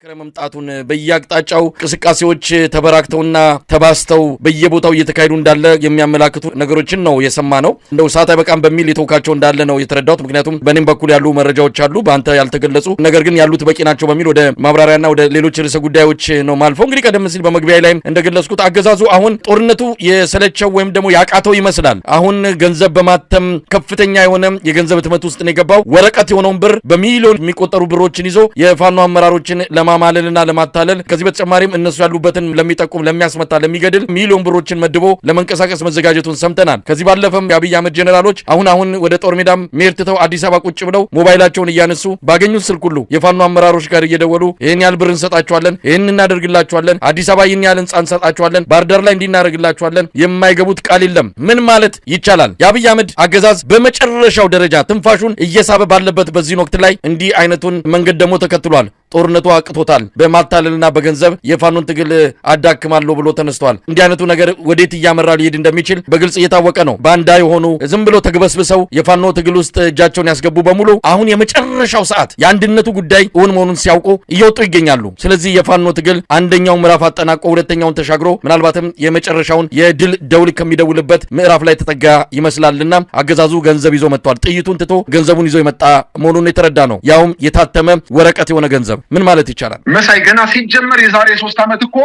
ከመምጣቱን በየአቅጣጫው እንቅስቃሴዎች ተበራክተውና ተባስተው በየቦታው እየተካሄዱ እንዳለ የሚያመላክቱ ነገሮችን ነው የሰማነው። እንደው ሰዓት አይበቃም በሚል የተወካቸው እንዳለ ነው የተረዳሁት። ምክንያቱም በእኔም በኩል ያሉ መረጃዎች አሉ በአንተ ያልተገለጹ፣ ነገር ግን ያሉት በቂ ናቸው በሚል ወደ ማብራሪያና ወደ ሌሎች ርዕሰ ጉዳዮች ነው ማልፈው። እንግዲህ ቀደም ሲል በመግቢያ ላይም እንደገለጽኩት አገዛዙ አሁን ጦርነቱ የሰለቸው ወይም ደግሞ ያቃተው ይመስላል። አሁን ገንዘብ በማተም ከፍተኛ የሆነ የገንዘብ ህትመት ውስጥ ነው የገባው። ወረቀት የሆነውን ብር በሚሊዮን የሚቆጠሩ ብሮችን ይዞ የፋኖ አመራሮችን ለማማለልና ለማታለል ከዚህ በተጨማሪም እነሱ ያሉበትን ለሚጠቁም ለሚያስመታ ለሚገድል ሚሊዮን ብሮችን መድቦ ለመንቀሳቀስ መዘጋጀቱን ሰምተናል። ከዚህ ባለፈም የአብይ አህመድ ጀነራሎች አሁን ወደ ጦር ሜዳም መሄድ ትተው አዲስ አበባ ቁጭ ብለው ሞባይላቸውን እያነሱ ባገኙት ስልክ ሁሉ የፋኖ አመራሮች ጋር እየደወሉ ይሄን ያህል ብር እንሰጣቸዋለን፣ ይሄን እናደርግላቸዋለን፣ አዲስ አበባ ይሄን ያህል ህንጻ እንሰጣቸዋለን፣ ባህር ዳር ላይ እንዲናደርግላቸዋለን፣ የማይገቡት ቃል የለም። ምን ማለት ይቻላል? የአብይ አህመድ አገዛዝ በመጨረሻው ደረጃ ትንፋሹን እየሳበ ባለበት በዚህ ወቅት ላይ እንዲህ አይነቱን መንገድ ደግሞ ተከትሏል። ጦርነቱ አቅቶታል። በማታለልና በገንዘብ የፋኖን ትግል አዳክማለሁ ብሎ ተነስተዋል። እንዲህ አይነቱ ነገር ወዴት እያመራ ሊሄድ እንደሚችል በግልጽ እየታወቀ ነው። ባንዳ የሆኑ ዝም ብሎ ተግበስብሰው የፋኖ ትግል ውስጥ እጃቸውን ያስገቡ በሙሉ አሁን የመጨረሻው ሰዓት የአንድነቱ ጉዳይ እውን መሆኑን ሲያውቁ እየወጡ ይገኛሉ። ስለዚህ የፋኖ ትግል አንደኛው ምዕራፍ አጠናቆ ሁለተኛውን ተሻግሮ ምናልባትም የመጨረሻውን የድል ደውል ከሚደውልበት ምዕራፍ ላይ ተጠጋ ይመስላልና አገዛዙ ገንዘብ ይዞ መጥቷል። ጥይቱን ትቶ ገንዘቡን ይዞ የመጣ መሆኑን የተረዳ ነው። ያውም የታተመ ወረቀት የሆነ ገንዘብ ምን ማለት ይቻላል? መሳይ ገና ሲጀመር የዛሬ 3 ዓመት እኮ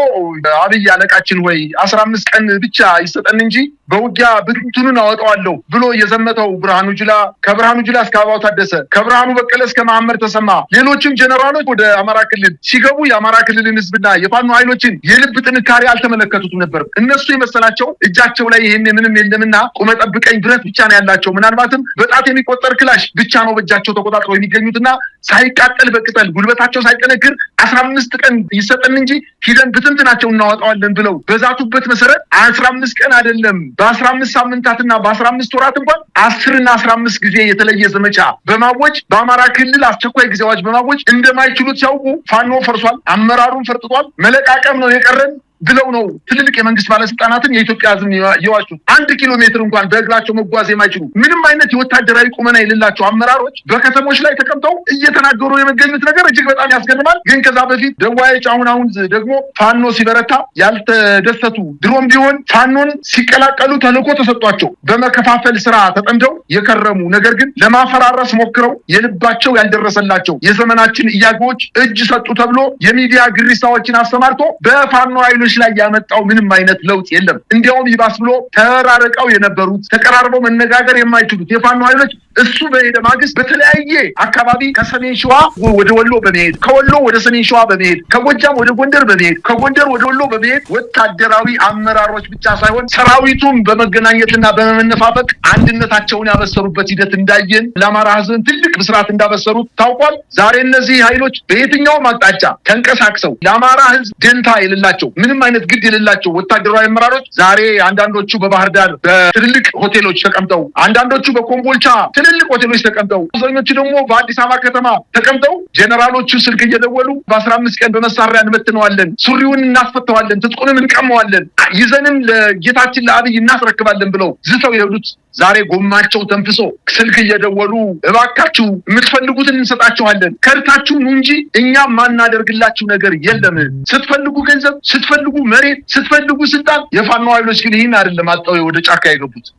አብይ አለቃችን ወይ 15 ቀን ብቻ ይሰጠን እንጂ በውጊያ ብትንቱን አወጣዋለሁ ብሎ የዘመተው ብርሃኑ ጁላ፣ ከብርሃኑ ጁላ እስከ አበባው ታደሰ፣ ከብርሃኑ በቀለ እስከ መሐመድ ተሰማ፣ ሌሎችም ጀነራሎች ወደ አማራ ክልል ሲገቡ የአማራ ክልልን ህዝብና የፋኖ ኃይሎችን የልብ ጥንካሬ አልተመለከቱትም ነበር። እነሱ የመሰላቸው እጃቸው ላይ ይሄን ምንም የለምና ቁመ ጠብቀኝ ብረት ብቻ ነው ያላቸው። ምናልባትም በጣት የሚቆጠር ክላሽ ብቻ ነው በእጃቸው ተቆጣጥረው የሚገኙትና ሳይቃጠል በቅጠል ጉልበታቸው ሳይጠነክር 15 ቀን ይሰጠን እንጂ ሂደን ብትንትናቸው እናወጣዋለን ብለው በዛቱበት መሰረት 15 ቀን አይደለም በ15 ሳምንታትና በ15 ወራት እንኳን 10 እና 15 ጊዜ የተለየ ዘመቻ በማወጅ በአማራ ክልል አስቸኳይ ጊዜ አዋጅ በማወጅ እንደማይችሉት ሲያውቁ ፋኖ ፈርሷል፣ አመራሩን ፈርጥቷል፣ መለቃቀም ነው የቀረን ብለው ነው ትልልቅ የመንግስት ባለስልጣናትን የኢትዮጵያ ህዝብ የዋሹ። 1 ኪሎ ሜትር እንኳን በእግራቸው መጓዝ የማይችሉ ምንም አይነት የወታደራዊ ቁመና የሌላቸው አመራሮች በከተሞች ላይ ተቀምጠው እየተናገሩ የመገኙት ነገር እጅግ በጣም ያስገርማል። ግን ከዛ በፊት ደዋዮች አሁን ደግሞ ፋኖ ሲበረታ ያልተደሰቱ ድሮም ቢሆን ፋኖን ሲቀላቀሉ ተልዕኮ ተሰጧቸው በመከፋፈል ስራ ተጠምደው የከረሙ ነገር ግን ለማፈራረስ ሞክረው የልባቸው ያልደረሰላቸው የዘመናችን እያጎች እጅ ሰጡ ተብሎ የሚዲያ ግሪሳዎችን አሰማርቶ በፋኖ ኃይሎች ላይ ያመጣው ምንም አይነት ለውጥ የለም። እንዲያውም ይባስ ብሎ ተራርቀው የነበሩት ተቀራርበው መነጋገር የማይችሉት የፋኖ ኃይሎች እሱ በሄደ ማግስት በተለያየ አካባቢ ከሰሜን ሸዋ ወደ ወሎ በመሄድ ከወሎ ወደ ሰሜን ሸዋ በመሄድ ከጎጃም ወደ ጎንደር በመሄድ ከጎንደር ወደ ወሎ በመሄድ ወታደራዊ አመራሮች ብቻ ሳይሆን ሰራዊቱም በመገናኘትና በመነፋፈቅ አንድነታቸውን ያበሰሩበት ሂደት እንዳየን ለአማራ ህዝብ ትልቅ ብስራት እንዳበሰሩት ታውቋል። ዛሬ እነዚህ ኃይሎች በየትኛውም አቅጣጫ ተንቀሳቅሰው ለአማራ ህዝብ ደንታ የሌላቸው ምንም አይነት ግድ የሌላቸው ወታደራዊ አመራሮች ዛሬ አንዳንዶቹ በባህር ዳር በትልልቅ ሆቴሎች ተቀምጠው፣ አንዳንዶቹ በኮምቦልቻ ትልልቅ ሆቴሎች ተቀምጠው፣ አብዛኞቹ ደግሞ በአዲስ አበባ ከተማ ተቀምጠው ጀነራሎቹ ስልክ እየደወሉ በ15 ቀን በመሳሪያ እንመትነዋለን፣ ሱሪውን እናስፈተዋለን፣ ትጥቁንም እንቀመዋለን፣ ይዘንም ለጌታችን ለአብይ እናስረክባለን ብለው ዝተው የሄዱት ዛሬ ጎማቸው ተንፍሶ ስልክ እየደወሉ እባካችሁ የምትፈልጉትን እንሰጣችኋለን፣ ከርታችሁ ነው እንጂ እኛ ማናደርግላችሁ ነገር የለም፣ ስትፈልጉ ገንዘብ፣ ስትፈልጉ መሬት፣ ስትፈልጉ ስልጣን። የፋኖ ኃይሎች ግን ይህን አይደለም አጣው ወደ ጫካ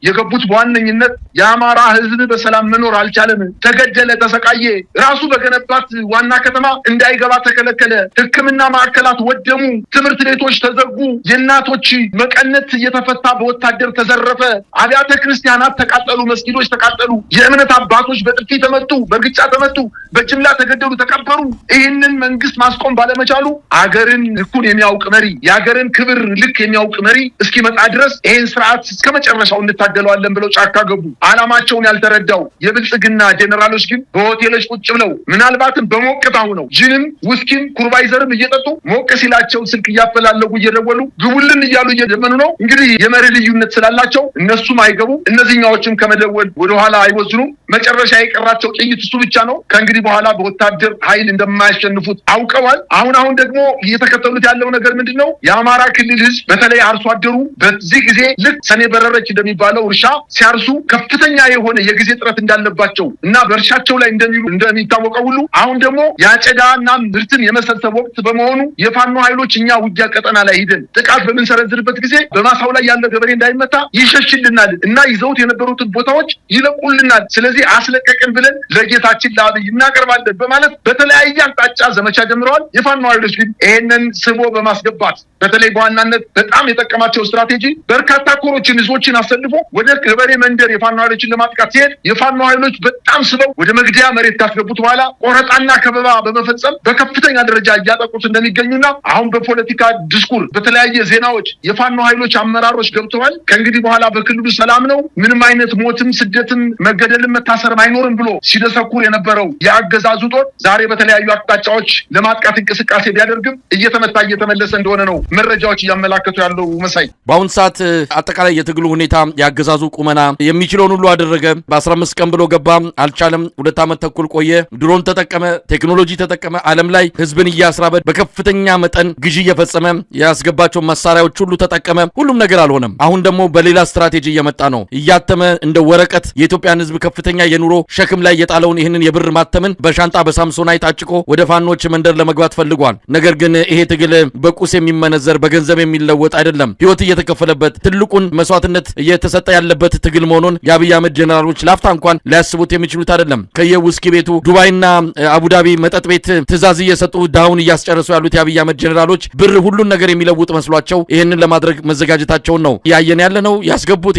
የገቡት በዋነኝነት የአማራ ህዝብ በሰላም መኖር አልቻለም፣ ተገደለ፣ ተሰቃየ፣ ራሱ በገነባት ዋና ከተማ እንዳይገባ ተከለከለ፣ ሕክምና ማዕከላት ወደሙ፣ ትምህርት ቤቶች ተዘጉ፣ የእናቶች መቀነት እየተፈታ በወታደር ተዘረፈ፣ አብያተ ክርስቲያናት ተቃጠሉ፣ መስጊዶች ተቃጠሉ፣ የእምነት አባቶች በጥፊ ተመቱ፣ በግጫ ተመቱ፣ በጅምላ ተገደሉ፣ ተቀበሩ። ይህንን መንግስት ማስቆም ባለመቻሉ አገርን ልኩን የሚያውቅ መሪ፣ የአገርን ክብር ልክ የሚያውቅ መሪ እስኪመጣ ድረስ ይህን ስርዓት እስከ መጨረሻው እንታገለዋለን ብለው ጫካ ገቡ። አላማቸውን ያልተረዳው የብልጽግና ጀነራሎች ግን በሆቴሎች ቁጭ ብለው ምናልባትም በሞቅታ ሆነው ጅንም ውስኪም ኩርባይዘርም እየጠጡ ሞቅ ሲላቸው ስልክ እያፈላለጉ እየደወሉ ግቡልን እያሉ እየደመኑ ነው። እንግዲህ የመሪ ልዩነት ስላላቸው እነሱም አይገቡም፣ እነዚህኛዎችም ከመደወል ወደኋላ አይወዝኑም። መጨረሻ የቀራቸው ጥይት እሱ ብቻ ነው። ከእንግዲህ በኋላ በወታደር ኃይል እንደማያሸንፉት አውቀዋል። አሁን ደግሞ እየተከተሉት ያለው ነገር ምንድነው? የአማራ ክልል ህዝብ በተለይ አርሶ አደሩ በዚህ ጊዜ ልክ ሰኔ በረረች እንደሚባለው እርሻ ሲያርሱ ከፍተኛ የሆነ የጊዜ ጥረት መስራት እንዳለባቸው እና በእርሻቸው ላይ እንደሚታወቀው ሁሉ አሁን ደግሞ ያጨዳና ምርትን የመሰብሰብ ወቅት በመሆኑ የፋኖ ኃይሎች እኛ ውጊያ ቀጠና ላይ ሄደን ጥቃት በምንሰነዝርበት ጊዜ በማሳው ላይ ያለ ገበሬ እንዳይመታ ይሸሽልናል እና ይዘውት የነበሩትን ቦታዎች ይለቁልናል። ስለዚህ አስለቀቅን ብለን ለጌታችን ለአብይ እናቀርባለን በማለት በተለያየ አቅጣጫ ዘመቻ ጀምረዋል። የፋኖ ኃይሎች ግን ይሄንን ስቦ በማስገባት በተለይ በዋናነት በጣም የጠቀማቸው ስትራቴጂ በርካታ ኮሮችን ህዝቦችን አሰልፎ ወደ ገበሬ መንደር የፋኖ ኃይሎችን ለማጥቃት ሲሄድ የፋኖ ኃይሎች በጣም ስበው ወደ መግደያ መሬት ካስገቡት በኋላ ቆረጣና ከበባ በመፈጸም በከፍተኛ ደረጃ እያጠቁት እንደሚገኙና አሁን በፖለቲካ ዲስኩር በተለያየ ዜናዎች የፋኖ ኃይሎች አመራሮች ገብተዋል። ከእንግዲህ በኋላ በክልሉ ሰላም ነው፣ ምንም አይነት ሞትም ስደትም መገደልም መታሰርም አይኖርም ብሎ ሲደሰኩር የነበረው የአገዛዙ ጦር ዛሬ በተለያዩ አቅጣጫዎች ለማጥቃት እንቅስቃሴ ቢያደርግም እየተመታ እየተመለሰ እንደሆነ ነው መረጃዎች እያመላከቱ ያለው። መሳይ በአሁን ሰዓት አጠቃላይ የትግሉ ሁኔታ ያገዛዙ ቁመና የሚችለውን ሁሉ አደረገ። በ15 ቀን ብሎ ገባ፣ አልቻለም። 2 ዓመት ተኩል ቆየ። ድሮን ተጠቀመ፣ ቴክኖሎጂ ተጠቀመ። ዓለም ላይ ህዝብን እያስራበ በከፍተኛ መጠን ግዢ እየፈጸመ ያስገባቸው መሳሪያዎች ሁሉ ተጠቀመ። ሁሉም ነገር አልሆነም። አሁን ደግሞ በሌላ ስትራቴጂ እየመጣ ነው። እያተመ እንደ ወረቀት የኢትዮጵያን ህዝብ ከፍተኛ የኑሮ ሸክም ላይ የጣለውን ይህንን የብር ማተምን በሻንጣ በሳምሶናይት አጭቆ ወደ ፋኖች መንደር ለመግባት ፈልጓል። ነገር ግን ይሄ ትግል በቁስ የሚመነዘር በገንዘብ የሚለወጥ አይደለም። ህይወት እየተከፈለበት ትልቁን መስዋዕትነት እየተሰጠ ያለበት ትግል መሆኑን የአብይ አህመድ ጀነራሎች ላፍታ እንኳን ሊያስቡት የሚችሉት አይደለም። ከየውስኪ ቤቱ ዱባይና አቡዳቢ መጠጥ ቤት ትዕዛዝ እየሰጡ ዳውን እያስጨረሱ ያሉት የአብይ አህመድ ጀነራሎች ብር ሁሉን ነገር የሚለውጥ መስሏቸው ይህንን ለማድረግ መዘጋጀታቸውን ነው ያየን ያለ ነው።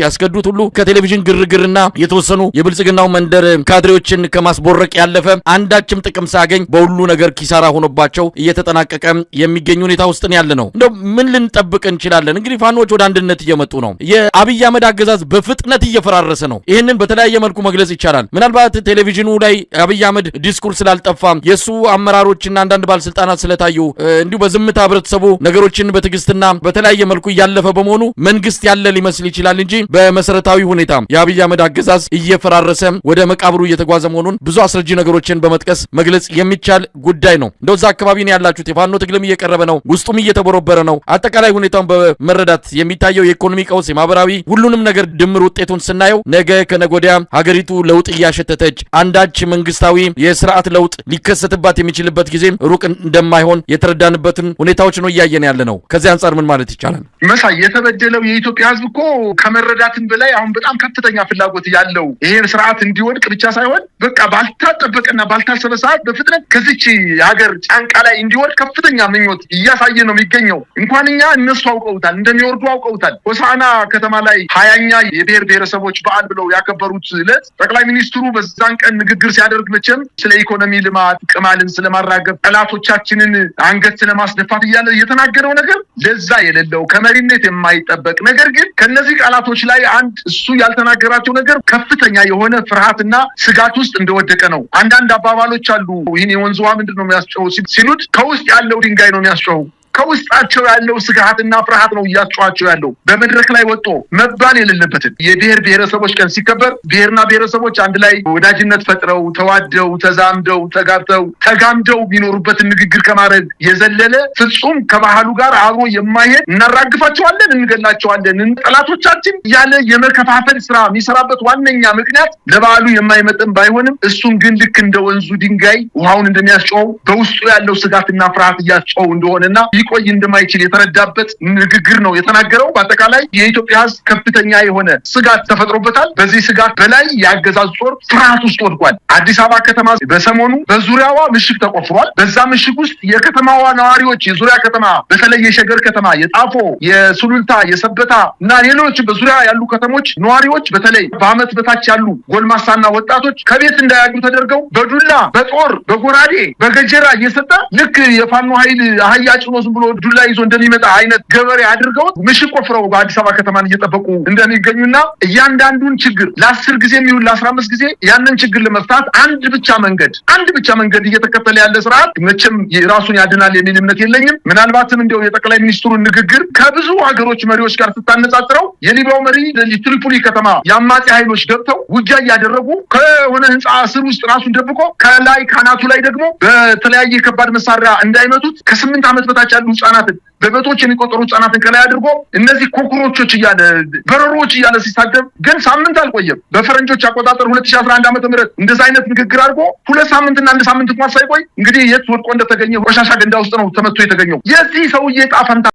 ያስገዱት ሁሉ ከቴሌቪዥን ግርግርና የተወሰኑ የብልጽግናው መንደር ካድሬዎችን ከማስቦረቅ ያለፈ አንዳችም ጥቅም ሳያገኝ በሁሉ ነገር ኪሳራ ሆኖባቸው እየተጠናቀቀ የሚገኝ ሁኔታ ውስጥ ያለ ነው። እንደው ምን ልንጠብቅ እንችላለን? እንግዲህ ፋኖች ወደ አንድነት እየመጡ ነው። የአብይ አህመድ አገዛዝ በፍጥነት እየፈራረሰ ነው። ይህንን በተለያየ መልኩ መግለጽ ይቻላል። ምናልባት ቴሌቪዥኑ ላይ አብይ አህመድ ዲስኩር ስላልጠፋ የሱ አመራሮችና አንዳንድ ባለስልጣናት ስለታዩ እንዲሁ በዝምታ ህብረተሰቡ ነገሮችን በትዕግስትና በተለያየ መልኩ እያለፈ በመሆኑ መንግስት ያለ ሊመስል ይችላል እንጂ በመሰረታዊ ሁኔታ የአብይ አህመድ አገዛዝ እየፈራረሰ ወደ መቃብሩ እየተጓዘ መሆኑን ብዙ አስረጂ ነገሮችን በመጥቀስ መግለጽ የሚቻል ጉዳይ ነው። እንደዛ አካባቢ ነው ያላችሁት። የፋኖ ትግልም እየቀረበ ነው፣ ውስጡም እየተቦረበረ ነው። አጠቃላይ ሁኔታውን በመረዳት የሚታየው የኢኮኖሚ ቀውስ፣ የማህበራዊ ሁሉንም ነገር ድምር ውጤቱን ስናየው ነገ ከነጎዲያ ሀገሪቱ ለውጥ እያሸተተች አንዳች መንግስታዊ የስርዓት ለውጥ ሊከሰትባት የሚችልበት ጊዜ ሩቅ እንደማይሆን የተረዳንበትን ሁኔታዎች ነው እያየን ያለ ነው። ከዚህ አንጻር ምን ማለት ይቻላል? መሳይ የተበደለው የኢትዮጵያ ህዝብ እኮ ከመረዳትን በላይ አሁን በጣም ከፍተኛ ፍላጎት ያለው ይሄን ስርዓት እንዲወድቅ ብቻ ሳይሆን በቃ ባልታጠበቀና ባልታሰበ ሰዓት በፍጥነት ከዚች ሀገር ጫንቃ ላይ እንዲወድቅ ከፍተኛ ምኞት እያሳየ ነው የሚገኘው። እንኳን እኛ እነሱ አውቀውታል፣ እንደሚወርዱ አውቀውታል። ሆሳዕና ከተማ ላይ 20ኛ የብሔር ብሔረሰቦች በዓል ብለው ያከበሩት ዕለት ጠቅላይ ሚኒስትሩ በዛን ቀን ንግግር ሲያደርግ መቼም ስለ ኢኮኖሚ ልማት፣ ቅማልን ስለማራገብ፣ ጠላቶቻችንን አንገት ስለማስደፋት እያለ የተናገረው ነገር ለዛ የሌለው ከመሪነት የማይጠበቅ ነገር ግን ከነዚህ ቃላቶች ላይ አንድ እሱ ያልተናገራቸው ነገር ከፍተኛ የሆነ ፍርሃትና ስጋት ውስጥ እንደወደቀ ነው። አንዳንድ አባባሎች አሉ። ይህን የወንዝ ውሃ ምንድን ነው የሚያስጨው ሲሉት ከውስጥ ያለው ድንጋይ ነው የሚያስጨው። ከውስጣቸው ያለው ስጋትና ፍርሃት ነው እያጫዋቸው ያለው። በመድረክ ላይ ወጥቶ መባል የሌለበትን የብሔር ብሔረሰቦች ቀን ሲከበር ብሔርና ብሔረሰቦች አንድ ላይ ወዳጅነት ፈጥረው ተዋደው ተዛምደው ተጋብተው ተጋምደው የሚኖሩበትን ንግግር ከማድረግ የዘለለ ፍጹም ከባህሉ ጋር አብሮ የማይሄድ እናራግፋቸዋለን፣ እንገላቸዋለን፣ ጠላቶቻችን ያለ የመከፋፈል ስራ የሚሰራበት ዋነኛ ምክንያት ለበዓሉ የማይመጥን ባይሆንም እሱን ግን ልክ እንደ ወንዙ ድንጋይ ውሃውን እንደሚያስጨው በውስጡ ያለው ስጋትና ፍርሃት እያስጨው እንደሆነና ቆይ እንደማይችል የተረዳበት ንግግር ነው የተናገረው። በአጠቃላይ የኢትዮጵያ ሕዝብ ከፍተኛ የሆነ ስጋት ተፈጥሮበታል። በዚህ ስጋት በላይ የአገዛዙ ጦር ፍርሃት ውስጥ ወድቋል። አዲስ አበባ ከተማ በሰሞኑ በዙሪያዋ ምሽግ ተቆፍሯል። በዛ ምሽግ ውስጥ የከተማዋ ነዋሪዎች የዙሪያ ከተማ በተለይ የሸገር ከተማ፣ የጣፎ፣ የሱሉልታ፣ የሰበታ እና ሌሎች በዙሪያ ያሉ ከተሞች ነዋሪዎች በተለይ በአመት በታች ያሉ ጎልማሳና ወጣቶች ከቤት እንዳያዱ ተደርገው በዱላ በጦር በጎራዴ በገጀራ እየሰጠ ልክ የፋኖ ኃይል አህያ ጭኖ ብሎ ዱላ ይዞ እንደሚመጣ አይነት ገበሬ አድርገው ምሽግ ቆፍረው በአዲስ አበባ ከተማን እየጠበቁ እንደሚገኙና እያንዳንዱን ችግር ለ10 ጊዜ የሚሆን ለ15 ጊዜ ያንን ችግር ለመፍታት አንድ ብቻ መንገድ እየተከተለ ያለ ስርዓት መቼም ራሱን ያድናል የሚል እምነት የለኝም። ምናልባትም እንደው የጠቅላይ ሚኒስትሩን ንግግር ከብዙ ሀገሮች መሪዎች ጋር ስታነጻጽረው የሊቢያው መሪ ትሪፖሊ ከተማ የአማጺ ኃይሎች ገብተው ውጊያ እያደረጉ ከሆነ ህንፃ ስር ውስጥ ራሱን ደብቆ ከላይ ካናቱ ላይ ደግሞ በተለያየ ከባድ መሳሪያ እንዳይመቱት ከ8 ዓመት በታች ያሉ ያሉ ህጻናትን በመቶዎች የሚቆጠሩ ህጻናትን ከላይ አድርጎ እነዚህ ኮክሮቾች እያለ በረሮች እያለ ሲሳደብ ግን ሳምንት አልቆየም። በፈረንጆች አቆጣጠር 2011 ዓ.ም እንደዛ አይነት ንግግር አድርጎ 2 ሳምንትና 1 ሳምንት እንኳን ሳይቆይ እንግዲህ የት ወድቆ እንደተገኘ ቆሻሻ ገንዳ ውስጥ ነው ተመቶ የተገኘው። የዚህ ሰውዬ ጣፈንታ